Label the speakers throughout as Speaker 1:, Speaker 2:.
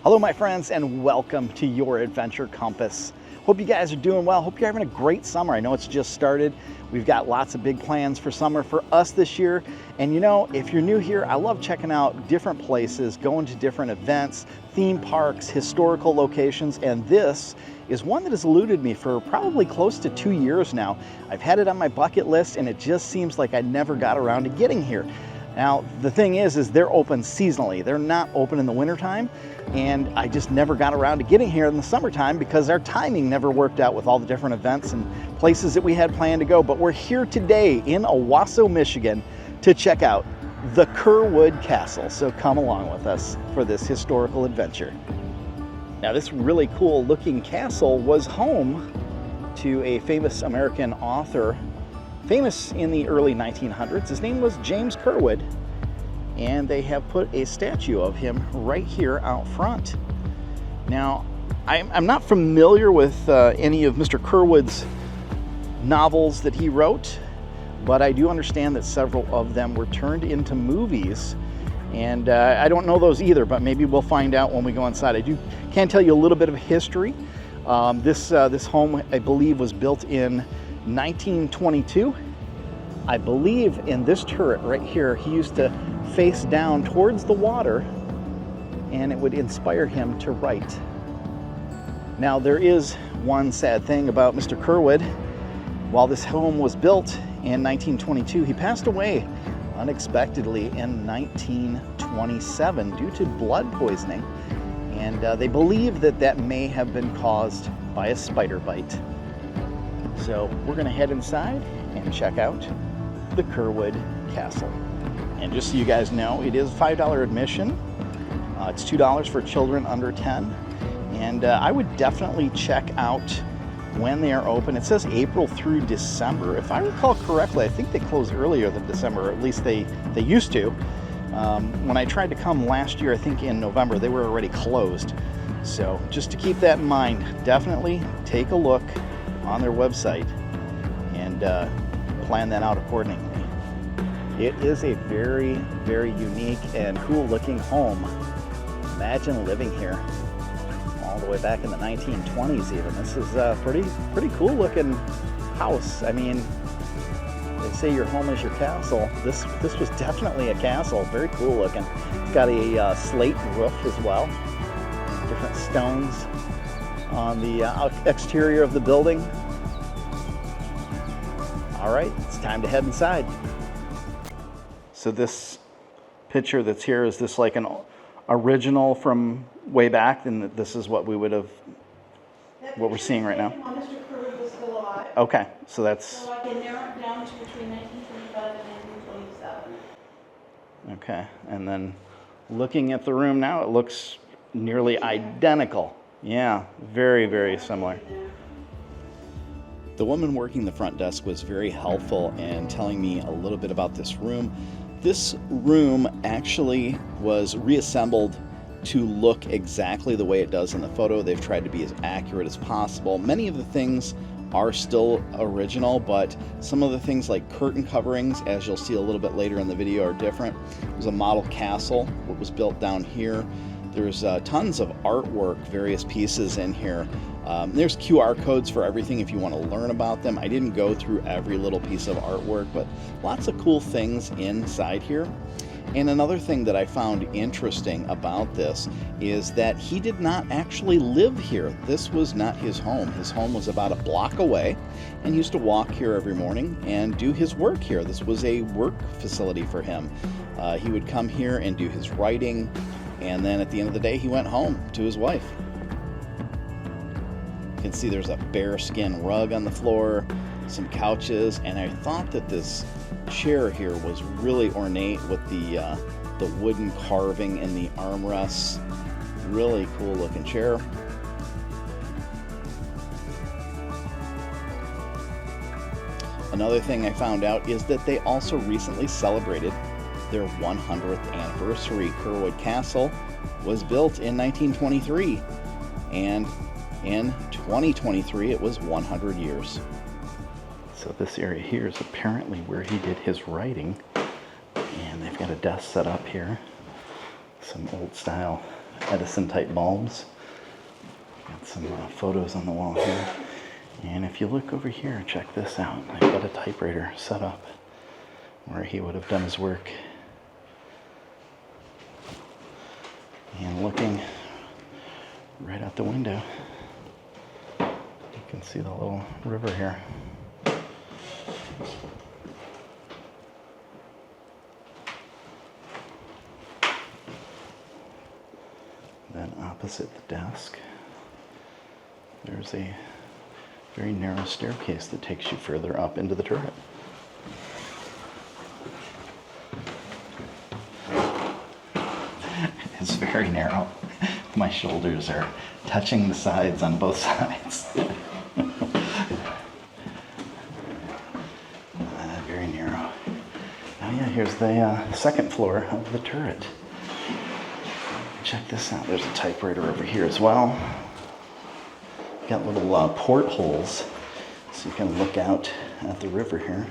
Speaker 1: Hello my friends, and welcome to Your Adventure Compass. Hope you guys are doing well. Hope you're having a great summer. I know it's just started. We've got lots of big plans for summer for us this year. And you know, if you're new here, I love checking out different places, going to different events, theme parks, historical locations, and this is one that has eluded me for probably close to 2 years now. I've had it on my bucket list and it just seems like I never got around to getting here. Now, the thing is they're open seasonally. They're not open in the wintertime, and I just never got around to getting here in the summertime because our timing never worked out with all the different events and places that we had planned to go. But we're here today in Owosso, Michigan to check out the Curwood Castle. So come along with us for this historical adventure. Now, this really cool looking castle was home to a famous American author, famous in the early 1900s. His name was James Curwood, and they have put a statue of him right here out front. Now, I'm not familiar with any of Mr. Curwood's novels that he wrote, but I do understand that several of them were turned into movies, and I don't know those either, but maybe we'll find out when we go inside. I can tell you a little bit of history. This home, I believe, was built in 1922. I believe in this turret right here, he used to face down towards the water and it would inspire him to write. Now, there is one sad thing about Mr. Curwood. While this home was built in 1922, he passed away unexpectedly in 1927 due to blood poisoning. And they believe that may have been caused by a spider bite. So we're gonna head inside and check out the Curwood Castle. And just so you guys know, it is $5 admission. It's $2 for children under 10. And I would definitely check out when they are open. It says April through December. If I recall correctly, I think they close earlier than December, or at least they used to. When I tried to come last year, I think in November, they were already closed. So just to keep that in mind, definitely take a look on their website and plan that out accordingly. It is a very, very unique and cool looking home. Imagine living here all the way back in the 1920s even. This is a pretty cool looking house. I mean, they say your home is your castle. This was definitely a castle. Very cool looking. It's got a slate roof as well. Different stones on the exterior of the building. All right, it's time to head inside. So this picture that's here, is this like an original from way back? Then this is what we would have, what we're seeing right now?
Speaker 2: While Mr. Curwood was still alive.
Speaker 1: Okay, so that's...
Speaker 2: So I can narrow it down to between 1925 and 1927.
Speaker 1: Okay, and then looking at the room now, it looks nearly identical. Yeah, very, very similar. The woman working the front desk was very helpful in telling me a little bit about this room. This room actually was reassembled to look exactly the way it does in the photo. They've tried to be as accurate as possible. Many of the things are still original, but some of the things like curtain coverings, as you'll see a little bit later in the video, are different. There's a model castle, what was built down here. There's tons of artwork, various pieces in here. There's QR codes for everything if you want to learn about them. I didn't go through every little piece of artwork, but lots of cool things inside here. And another thing that I found interesting about this is that he did not actually live here. This was not his home. His home was about a block away, and he used to walk here every morning and do his work here. This was a work facility for him. He would come here and do his writing, and then at the end of the day, he went home to his wife. You can see there's a bearskin rug on the floor, some couches, and I thought that this chair here was really ornate with the wooden carving and the armrests. Really cool looking chair. Another thing I found out is that they also recently celebrated their 100th anniversary. Curwood Castle was built in 1923, and in 2023 it was 100 years. So this area here is apparently where he did his writing, and they've got a desk set up here, some old style Edison type bulbs. Got some photos on the wall here. And if you look over here, check this out. I've got a typewriter set up where he would have done his work. And looking right out the window, you can see the little river here. Then opposite the desk, there's a very narrow staircase that takes you further up into the turret. It's very narrow. My shoulders are touching the sides on both sides. Very narrow. Oh yeah, here's the second floor of the turret. Check this out. There's a typewriter over here as well. Got little portholes so you can look out at the river here.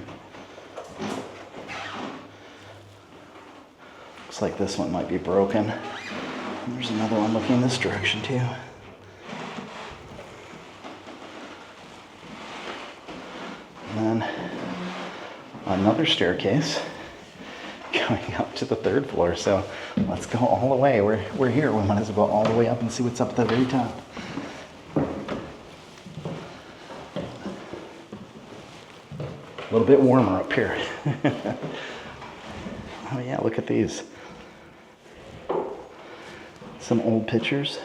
Speaker 1: Looks like this one might be broken. And there's another one looking this direction too. And then another staircase going up to the third floor. So let's go all the way. We're here. We might as well go all the way up and see what's up at the very top. A little bit warmer up here. Oh yeah, look at these. Some old pictures.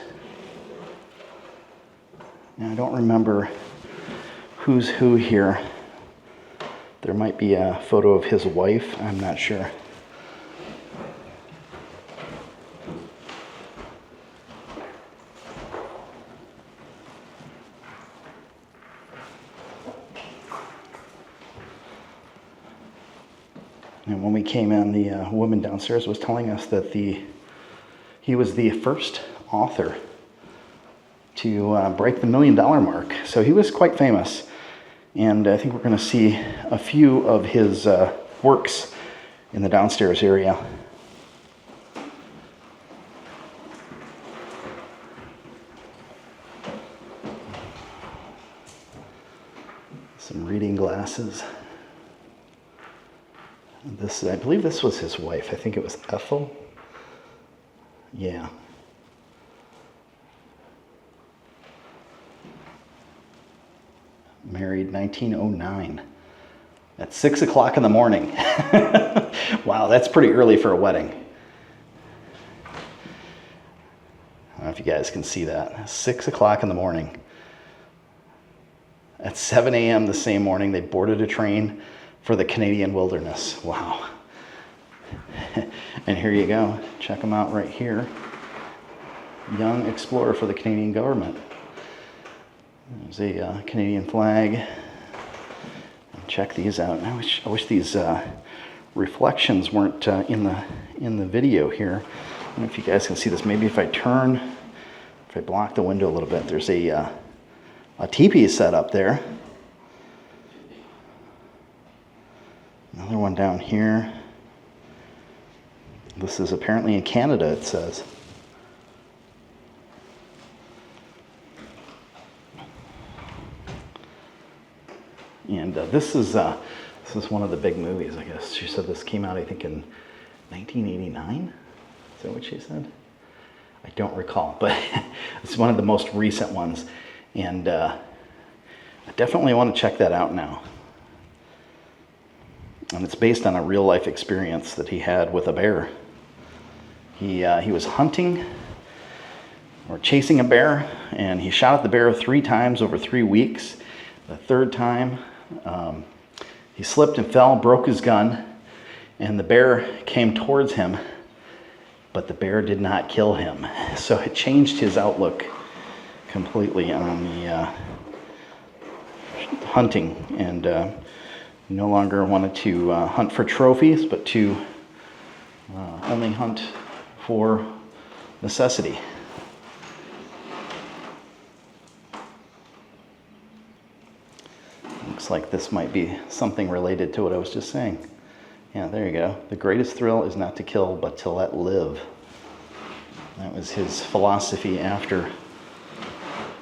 Speaker 1: Now I don't remember who's who here. There might be a photo of his wife, I'm not sure. And when we came in, the woman downstairs was telling us that he was the first author to break the $1 million mark. So he was quite famous. And I think we're going to see a few of his works in the downstairs area. Some reading glasses. This, I believe this was his wife. I think it was Ethel. Yeah. Married 1909 at 6 o'clock in the morning. Wow, that's pretty early for a wedding. I don't know if you guys can see that. 6 o'clock in the morning. At 7 a.m. the same morning, they boarded a train for the Canadian wilderness. Wow. And here you go. Check them out right here. Young explorer for the Canadian government. There's a Canadian flag. Check these out. I wish these reflections weren't in the video here. I don't know if you guys can see this. Maybe if I block the window a little bit, there's a teepee set up there. Another one down here. This is apparently in Canada, it says. And this is one of the big movies, I guess. She said this came out, I think, in 1989. Is that what she said? I don't recall, but it's one of the most recent ones. And I definitely want to check that out now. And it's based on a real life experience that he had with a bear. He was hunting or chasing a bear, and he shot at the bear 3 times over 3 weeks. The third time, he slipped and fell, broke his gun, and the bear came towards him, but the bear did not kill him. So it changed his outlook completely on the hunting, and no longer wanted to hunt for trophies, but to only hunt for necessity. Looks like this might be something related to what I was just saying. Yeah, there you go. The greatest thrill is not to kill, but to let live. That was his philosophy after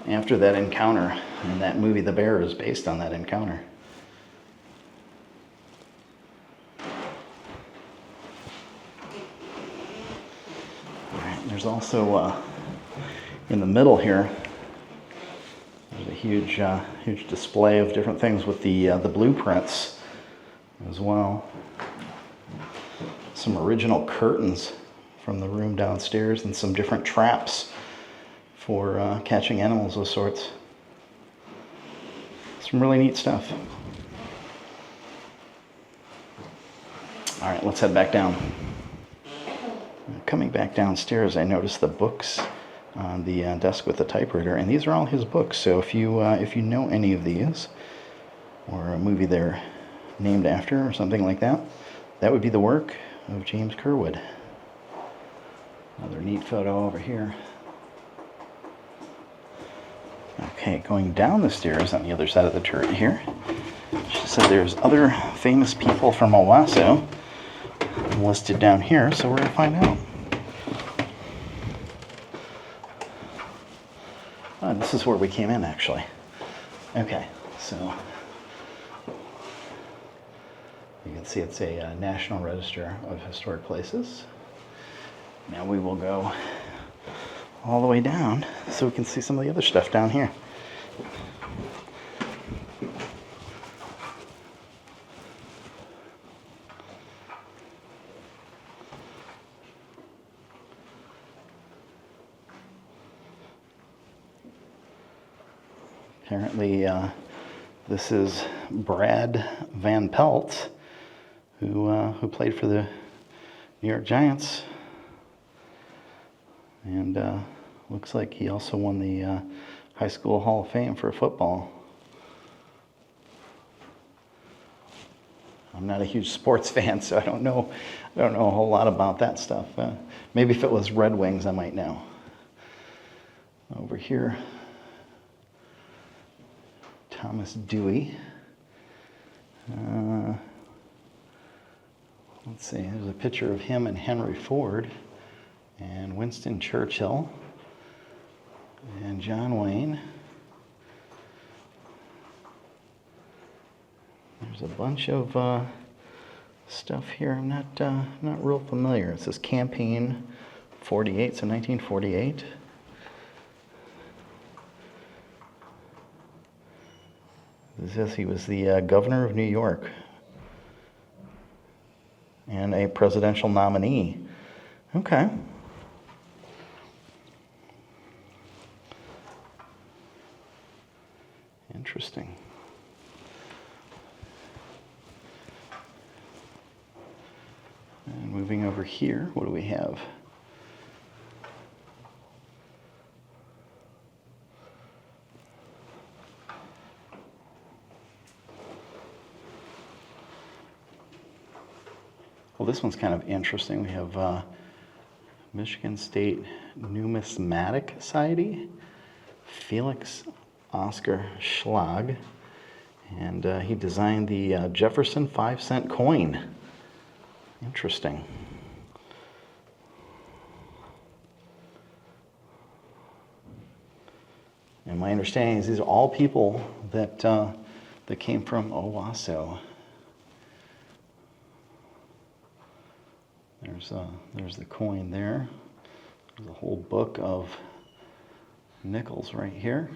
Speaker 1: that encounter. And that movie, The Bear, is based on that encounter. All right, there's also, in the middle here, there's a huge display of different things with the blueprints as well. Some original curtains from the room downstairs and some different traps for catching animals of sorts. Some really neat stuff. All right, let's head back down. Coming back downstairs, I noticed the books on the desk with the typewriter, and these are all his books. So if you know any of these, or a movie they're named after or something like that, that would be the work of James Curwood. Another neat photo over here. Okay, going down the stairs on the other side of the turret here, she said there's other famous people from Owosso listed down here, so we're going to find out. Oh, this is where we came in, actually. Okay, so you can see it's a National Register of Historic Places. Now we will go all the way down so we can see some of the other stuff down here. Apparently, this is Brad Van Pelt, who played for the New York Giants, and looks like he also won the High School Hall of Fame for football. I'm not a huge sports fan, so I don't know a whole lot about that stuff. Maybe if it was Red Wings, I might know. Over here, Thomas Dewey. Let's see, there's a picture of him and Henry Ford and Winston Churchill and John Wayne. There's a bunch of stuff here I'm not real familiar. It says campaign 48, so 1948. It says he was the governor of New York and a presidential nominee. Okay. Interesting. And moving over here, what do we have? Well, this one's kind of interesting. We have Michigan State Numismatic Society, Felix Oscar Schlag, and he designed the Jefferson 5-cent coin. Interesting. And my understanding is these are all people that came from Owosso. There's the coin there. There's a whole book of nickels right here.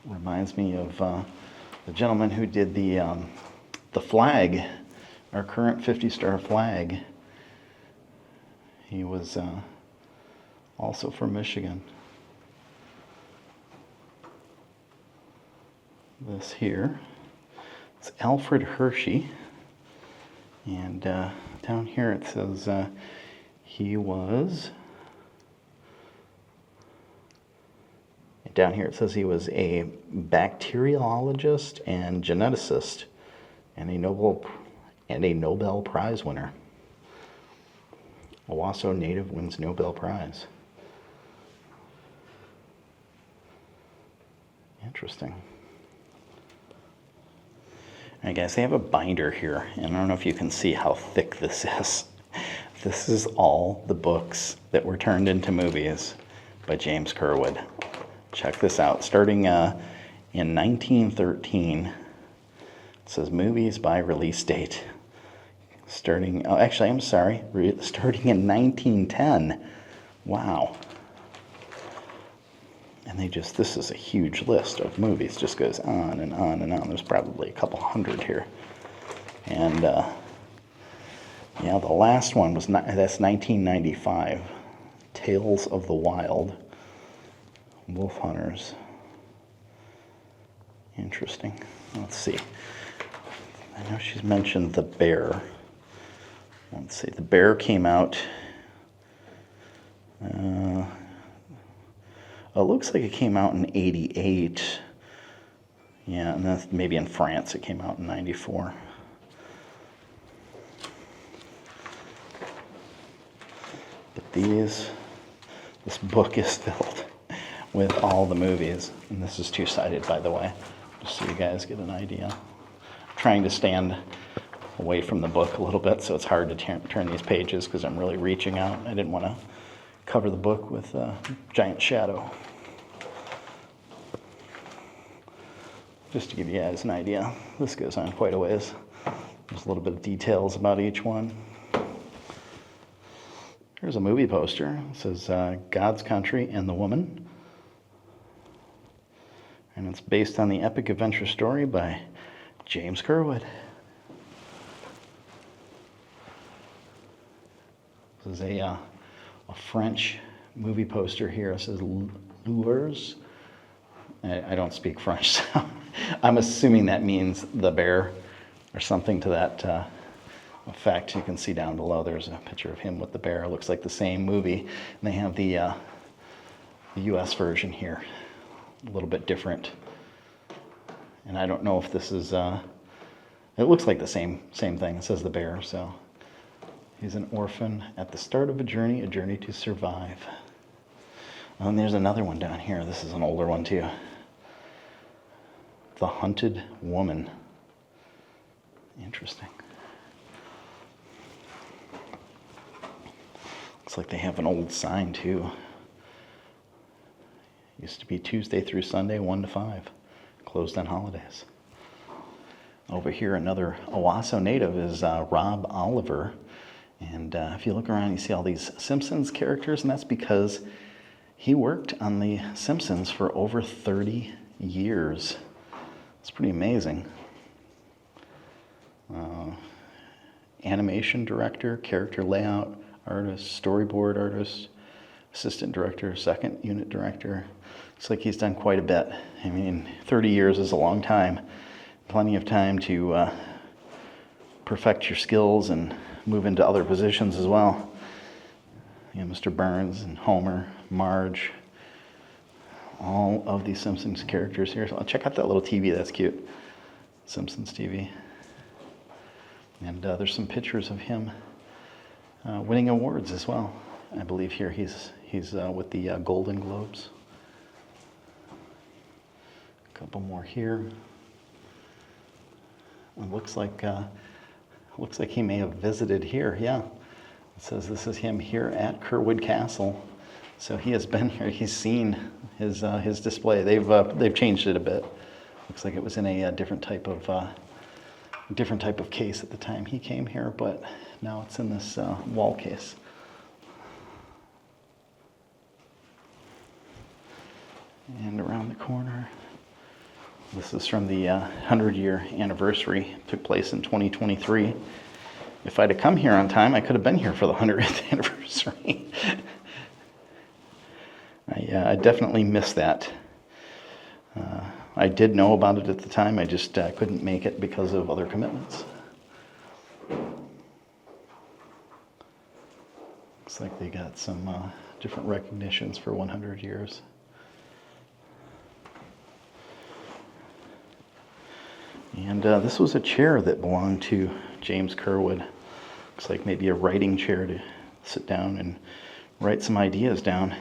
Speaker 1: Reminds me of the gentleman who did the flag, our current 50-star flag. He was also from Michigan. This here, it's Alfred Hershey, and down here it says he was, down here it says he was a bacteriologist and geneticist and a Nobel Prize winner. Owosso native wins Nobel Prize. Interesting. All right, guys, they have a binder here, and I don't know if you can see how thick this is. This is all the books that were turned into movies by James Curwood. Check this out. Starting in 1913, it says movies by release date. Starting in 1910. Wow. And this is a huge list of movies. Just goes on and on and on. There's probably a couple hundred here. And yeah, the last one that's 1995. Tales of the Wild. Wolf Hunters. Interesting. Let's see. I know she's mentioned The Bear. Let's see. The Bear came out. It looks like it came out in 88. Yeah, and that's maybe in France it came out in 94. But this book is filled with all the movies. And this is two-sided, by the way, just so you guys get an idea. I'm trying to stand away from the book a little bit, so it's hard to turn these pages because I'm really reaching out. I didn't want to cover the book with a giant shadow. Just to give you guys an idea, this goes on quite a ways. There's a little bit of details about each one. Here's a movie poster. It says God's Country and the Woman. And it's based on the epic adventure story by James Curwood. This is a French movie poster here. It says Lures. I don't speak French, so I'm assuming that means the bear or something to that effect. You can see down below there's a picture of him with the bear. It looks like the same movie. And they have the US version here, a little bit different. And I don't know if this is, it looks like the same thing. It says the bear, so he's an orphan at the start of a journey to survive. Oh, and there's another one down here. This is an older one too. The Hunted Woman. Interesting. Looks like they have an old sign too. Used to be Tuesday through Sunday, 1 to 5. Closed on holidays. Over here, another Owosso native is Rob Oliver. And if you look around, you see all these Simpsons characters, and that's because he worked on The Simpsons for over 30 years. It's pretty amazing. Animation director, character layout artist, storyboard artist, assistant director, second unit director. Looks like he's done quite a bit. I mean, 30 years is a long time. Plenty of time to perfect your skills and move into other positions as well. You know, Mr. Burns and Homer, Marge, all of these Simpsons characters here. So check out that little TV, that's cute. Simpsons TV. And there's some pictures of him winning awards as well. I believe here he's with the Golden Globes. A couple more here. It looks like he may have visited here. Yeah, it says this is him here at Curwood Castle. So he has been here. He's seen his display. They've changed it a bit. Looks like it was in a different type of case at the time he came here, but now it's in this wall case. And around the corner, this is from the 100-year anniversary. It took place in 2023. If I'd have come here on time, I could have been here for the 100th anniversary. I definitely missed that. I did know about it at the time. I just couldn't make it because of other commitments. Looks like they got some different recognitions for 100 years. And this was a chair that belonged to James Curwood. Looks like maybe a writing chair to sit down and write some ideas down.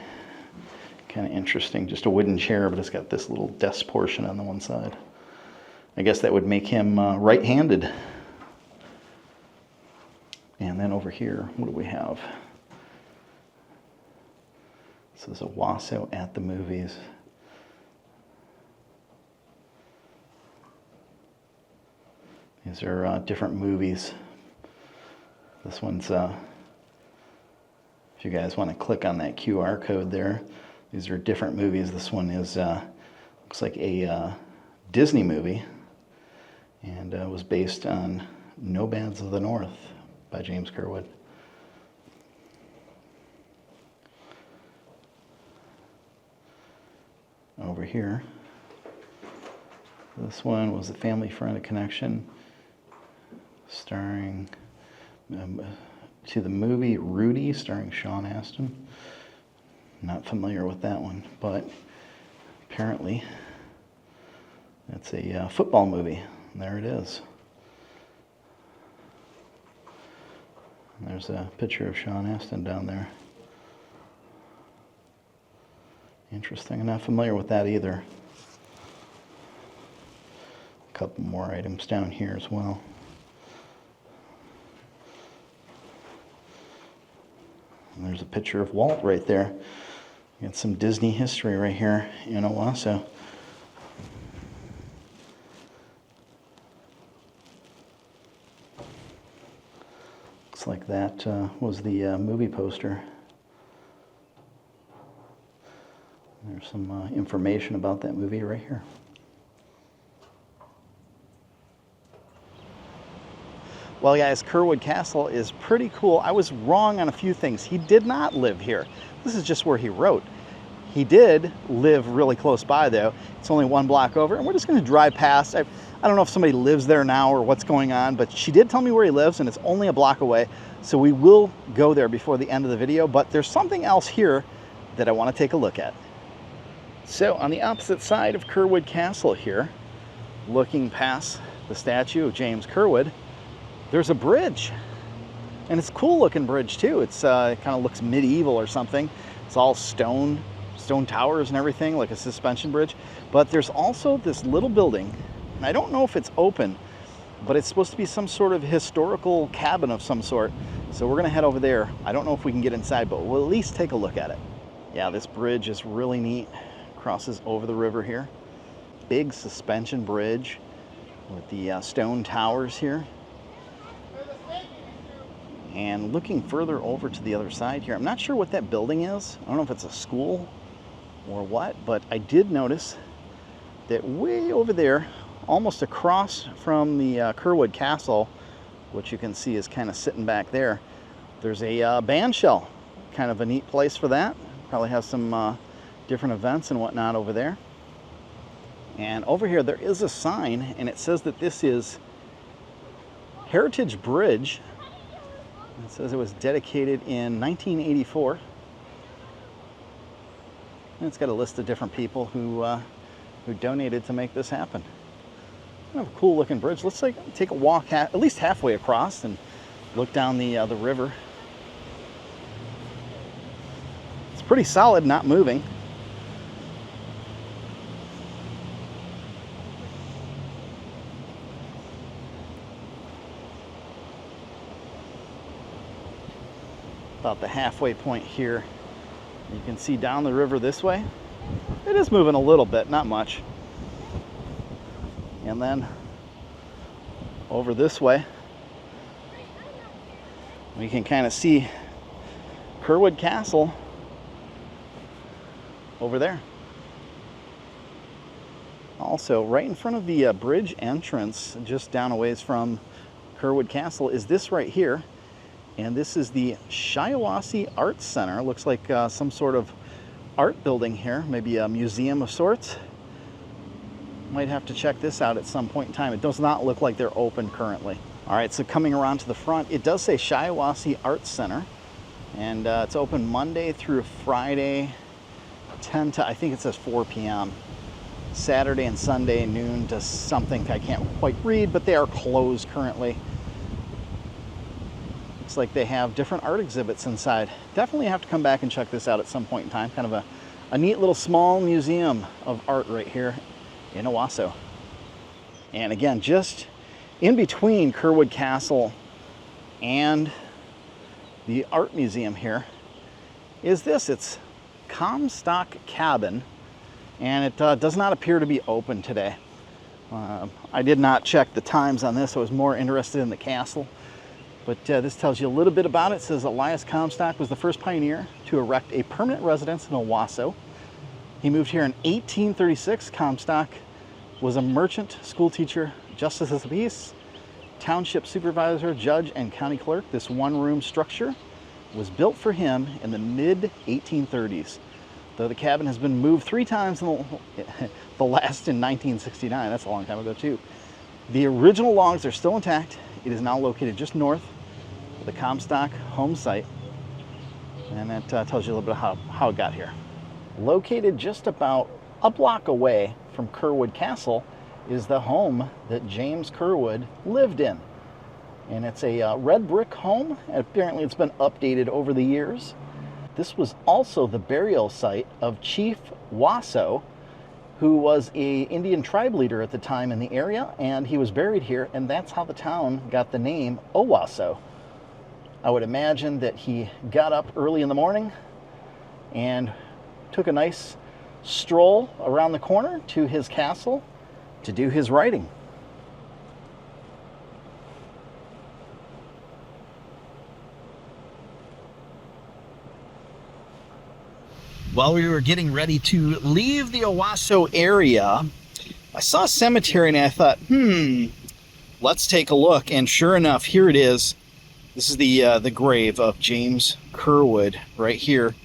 Speaker 1: Kind of interesting, just a wooden chair, but it's got this little desk portion on the one side. I guess that would make him right-handed. And then over here, what do we have? This is Owosso at the movies. These are different movies. This one's, if you guys want to click on that QR code there, these are different movies. This one is, looks like a Disney movie, and was based on Nomads of the North by James Curwood. Over here, this one was a family-friendly connection, starring to the movie Rudy, starring Sean Astin. Not familiar with that one, but apparently it's a football movie. And there it is. And there's a picture of Sean Astin down there. Interesting. I'm not familiar with that either. A couple more items down here as well. And there's a picture of Walt right there. Got some Disney history right here in Owosso. Looks like that was the movie poster. There's some information about that movie right here. Well, guys, Curwood Castle is pretty cool. I was wrong on a few things. He did not live here. This is just where he wrote. He did live really close by, though. It's only 1 block over, and we're just going to drive past. I don't know if somebody lives there now or what's going on, but she did tell me where he lives, and it's only a block away. So we will go there before the end of the video, but there's something else here that I want to take a look at. So on the opposite side of Curwood Castle here, looking past the statue of James Curwood, there's a bridge. And it's a cool looking bridge too. It's it kind of looks medieval or something. It's all stone towers and everything, like a suspension bridge. But there's also this little building, and I don't know if it's open, but it's supposed to be some sort of historical cabin of some sort. So we're gonna head over there. I don't know if we can get inside, but we'll at least take a look at it. Yeah, this bridge is really neat. Crosses over the river here. Big suspension bridge with the stone towers here. And looking further over to the other side here, I'm not sure what that building is. I don't know if it's a school or what, but I did notice that way over there, almost across from the Curwood Castle, which you can see is kind of sitting back there, there's a band shell. Kind of a neat place for that. Probably has some different events and whatnot over there. And over here there is a sign, and it says that this is Heritage Bridge. It says it was dedicated in 1984. And it's got a list of different people who donated to make this happen. Kind of a cool looking bridge. Let's take a walk at least halfway across and look down the river. It's pretty solid, not moving. About the halfway point here. You can see down the river this way. It is moving a little bit, not much. And then over this way, we can kind of see Curwood Castle over there. Also, right in front of the bridge entrance, just down a ways from Curwood Castle, is this right here. And this is the Chippewa Arts Center. Looks like some sort of art building here, maybe a museum of sorts. Might have to check this out at some point in time. It does not look like they're open currently. All right, so coming around to the front, it does say Chippewa Arts Center, and it's open Monday through Friday, 10 to, I think it says 4 p.m. Saturday and Sunday, noon to something I can't quite read, but they are closed currently. Looks like they have different art exhibits inside. Definitely have to come back and check this out at some point in time. Kind of a neat little small museum of art right here in Owosso. And again, just in between Curwood Castle and the art museum here is this. It's Comstock Cabin, and it does not appear to be open today. I did not check the times on this. I was more interested in the castle. But this tells you a little bit about it. It says Elias Comstock was the first pioneer to erect a permanent residence in Owosso. He moved here in 1836. Comstock was a merchant, school teacher, justice of the peace, township supervisor, judge, and county clerk. This one-room structure was built for him in the mid-1830s. Though the cabin has been moved 3 times, the last in 1969. That's a long time ago too. The original logs are still intact. It is now located just north of the Comstock home site. And that tells you a little bit how it got here. Located just about a block away from Curwood Castle is the home that James Curwood lived in. And it's a red brick home. Apparently it's been updated over the years. This was also the burial site of Chief Wasso, who was an Indian tribe leader at the time in the area, and he was buried here, and that's how the town got the name Owosso. I would imagine that he got up early in the morning and took a nice stroll around the corner to his castle to do his writing. While we were getting ready to leave the Owosso area, I saw a cemetery and I thought, let's take a look. And sure enough, here it is. This is the grave of James Curwood right here.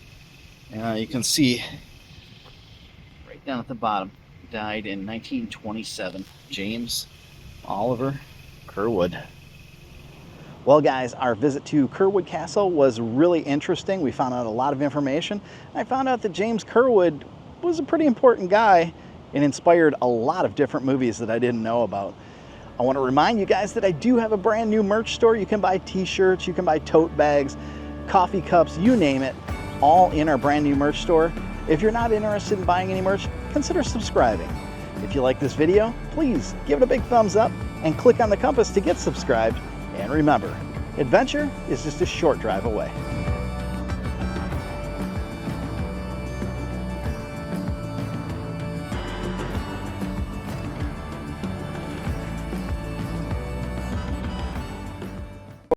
Speaker 1: You can see right down at the bottom, died in 1927, James Oliver Curwood. Well guys, our visit to Curwood Castle was really interesting. We found out a lot of information. I found out that James Curwood was a pretty important guy and inspired a lot of different movies that I didn't know about. I want to remind you guys that I do have a brand new merch store. You can buy t-shirts, you can buy tote bags, coffee cups, you name it, all in our brand new merch store. If you're not interested in buying any merch, consider subscribing. If you like this video, please give it a big thumbs up and click on the compass to get subscribed. And remember, adventure is just a short drive away.